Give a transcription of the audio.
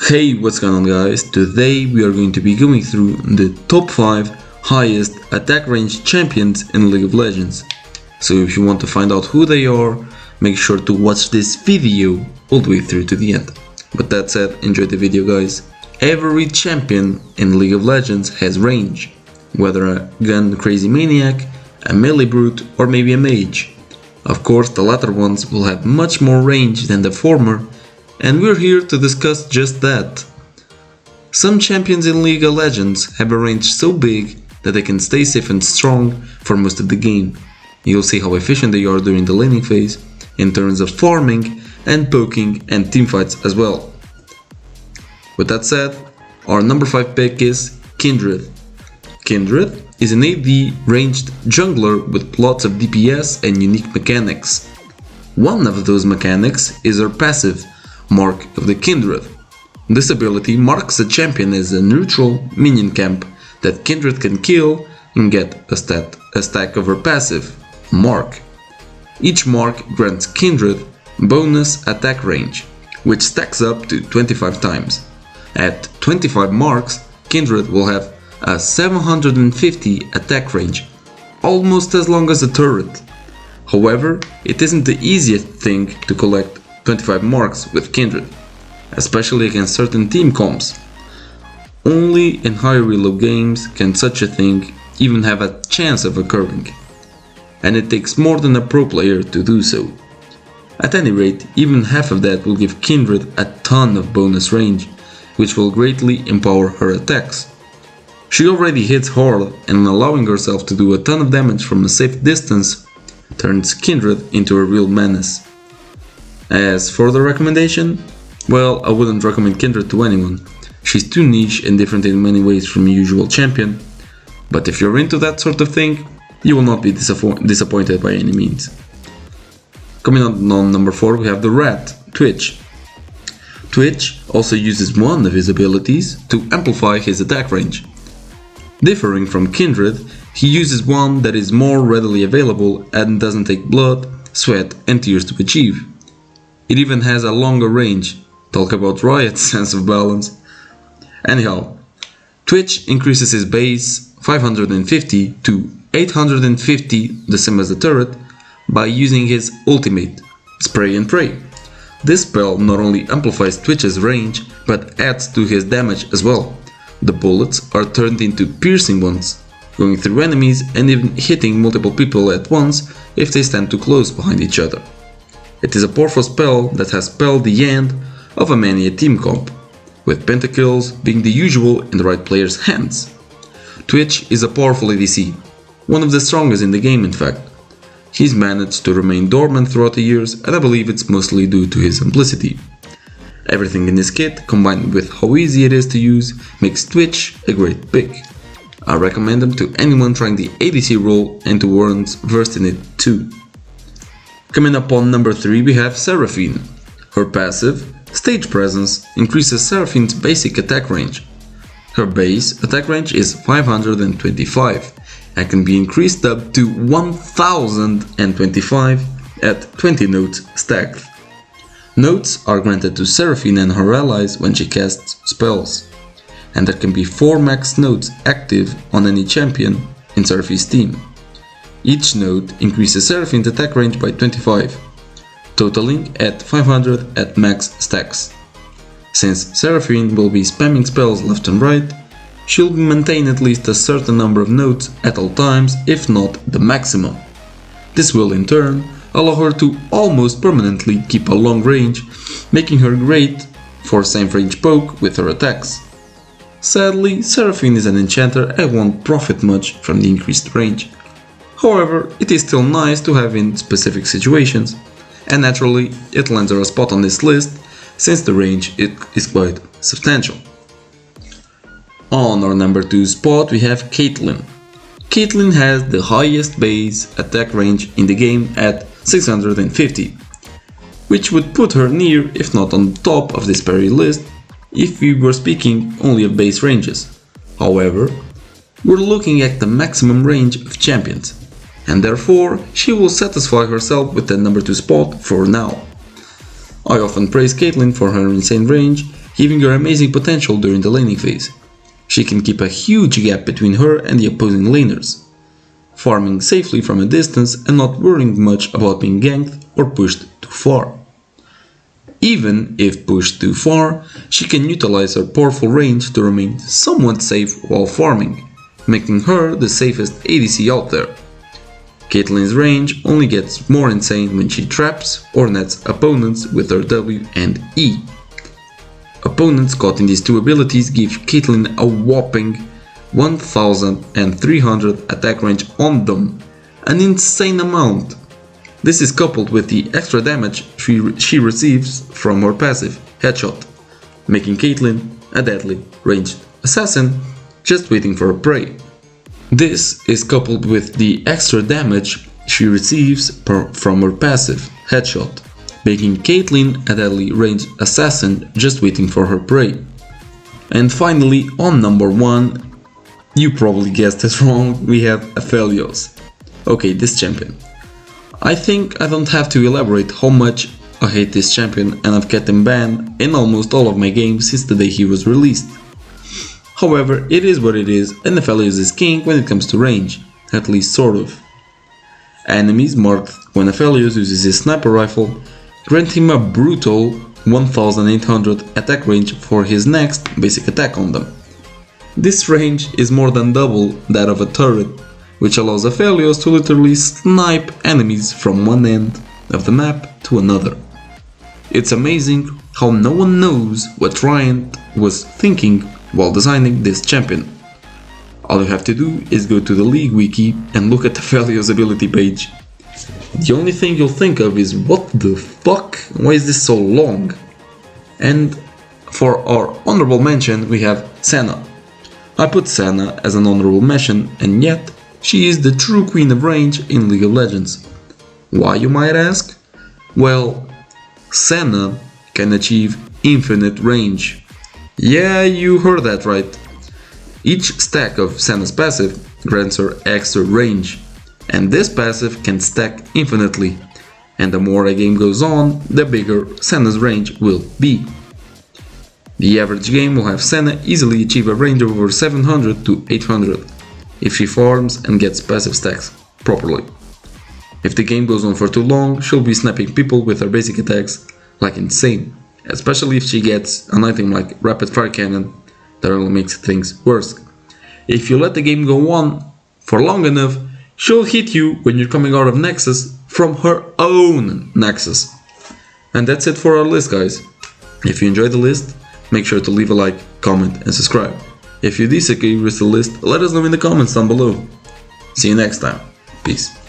Hey, what's going on guys? Today we are going to be going through the top 5 highest attack range champions in League of Legends. So if you want to find out who they are, make sure to watch this video all the way through to the end. But that said, enjoy the video guys. Every champion in League of Legends has range, whether a gun crazy maniac, a melee brute or maybe a mage. Of course the latter ones will have much more range than the former, and we're here to discuss just that. Some champions in League of Legends have a range so big that they can stay safe and strong for most of the game. You'll see how efficient they are during the laning phase, in terms of farming and poking and teamfights as well. With that said, our number 5 pick is Kindred. Kindred is an AD ranged jungler with lots of DPS and unique mechanics. One of those mechanics is her passive, Mark of the Kindred. This ability marks a champion as a neutral minion camp that Kindred can kill and get a stack of her passive, Mark. Each Mark grants Kindred bonus attack range, which stacks up to 25 times. At 25 marks, Kindred will have a 750 attack range, almost as long as a turret. However, it isn't the easiest thing to collect 25 marks with Kindred, especially against certain team comps. Only in high reload games can such a thing even have a chance of occurring, and it takes more than a pro player to do so. At any rate, even half of that will give Kindred a ton of bonus range, which will greatly empower her attacks. She already hits hard, and allowing herself to do a ton of damage from a safe distance turns Kindred into a real menace. As for the recommendation, well, I wouldn't recommend Kindred to anyone. She's too niche and different in many ways from a usual champion, but if you're into that sort of thing, you will not be disappointed by any means. Coming on number 4, we have the rat, Twitch. Twitch also uses one of his abilities to amplify his attack range. Differing from Kindred, he uses one that is more readily available and doesn't take blood, sweat and tears to achieve. It even has a longer range. Talk about Riot's sense of balance. Anyhow, Twitch increases his base 550 to 850, the same as the turret, by using his ultimate, Spray and Pray. This spell not only amplifies Twitch's range, but adds to his damage as well. The bullets are turned into piercing ones, going through enemies and even hitting multiple people at once if they stand too close behind each other. It is a powerful spell that has spelled the end of a many a team comp, with pentakills being the usual in the right player's hands. Twitch is a powerful ADC, one of the strongest in the game in fact. He's managed to remain dormant throughout the years, and I believe it's mostly due to his simplicity. Everything in his kit, combined with how easy it is to use, makes Twitch a great pick. I recommend him to anyone trying the ADC role and to ones versed in it too. Coming up on number 3, we have Seraphine. Her passive, Stage Presence, increases Seraphine's basic attack range. Her base attack range is 525 and can be increased up to 1025 at 20 notes stacked. Notes are granted to Seraphine and her allies when she casts spells, and there can be 4 max notes active on any champion in Seraphine's team. Each note increases Seraphine's attack range by 25, totaling at 500 at max stacks. Since Seraphine will be spamming spells left and right, she'll maintain at least a certain number of notes at all times, if not the maximum. This will in turn allow her to almost permanently keep a long range, making her great for same range poke with her attacks. Sadly, Seraphine is an enchanter and won't profit much from the increased range. However, it is still nice to have in specific situations, and naturally it lands her a spot on this list since the range is quite substantial. On our number 2 spot we have Caitlyn. Caitlyn has the highest base attack range in the game at 650, which would put her near, if not on top of this very list, if we were speaking only of base ranges. However, we're looking at the maximum range of champions, and therefore she will satisfy herself with the number 2 spot for now. I often praise Caitlyn for her insane range, giving her amazing potential during the laning phase. She can keep a huge gap between her and the opposing laners, farming safely from a distance and not worrying much about being ganked or pushed too far. Even if pushed too far, she can utilize her powerful range to remain somewhat safe while farming, making her the safest ADC out there. Caitlyn's range only gets more insane when she traps or nets opponents with her W and E. Opponents caught in these two abilities give Caitlyn a whopping 1300 attack range on them, an insane amount. This is coupled with the extra damage she receives from her passive, Headshot, making Caitlyn a deadly ranged assassin just waiting for her prey. This is coupled with the extra damage she receives from her passive, Headshot, making Caitlyn a deadly ranged assassin just waiting for her prey. And finally, on number 1, you probably guessed it wrong, we have Aphelios. Okay, this champion. I think I don't have to elaborate how much I hate this champion, and I've kept him banned in almost all of my games since the day he was released. However, it is what it is, and Aphelios is king when it comes to range, at least sort of. Enemies marked when Aphelios uses his sniper rifle grant him a brutal 1800 attack range for his next basic attack on them. This range is more than double that of a turret, which allows Aphelios to literally snipe enemies from one end of the map to another. It's amazing how no one knows what Riot was thinking while designing this champion. All you have to do is go to the League wiki and look at Aphelios' ability page. The only thing you'll think of is, what the fuck, why is this so long? And for our honorable mention we have Senna. I put Senna as an honorable mention, and yet she is the true queen of range in League of Legends. Why, you might ask? Well, Senna can achieve infinite range. Yeah, you heard that right. Each stack of Senna's passive grants her extra range, and this passive can stack infinitely, and the more a game goes on, the bigger Senna's range will be. The average game will have Senna easily achieve a range of over 700 to 800 if she farms and gets passive stacks properly. If the game goes on for too long, she'll be sniping people with her basic attacks like insane, especially if she gets an item like Rapid Fire Cannon that only makes things worse. If you let the game go on for long enough, she'll hit you when you're coming out of Nexus from her own Nexus. And that's it for our list, guys. If you enjoyed the list, make sure to leave a like, comment and subscribe. If you disagree with the list, let us know in the comments down below. See you next time. Peace.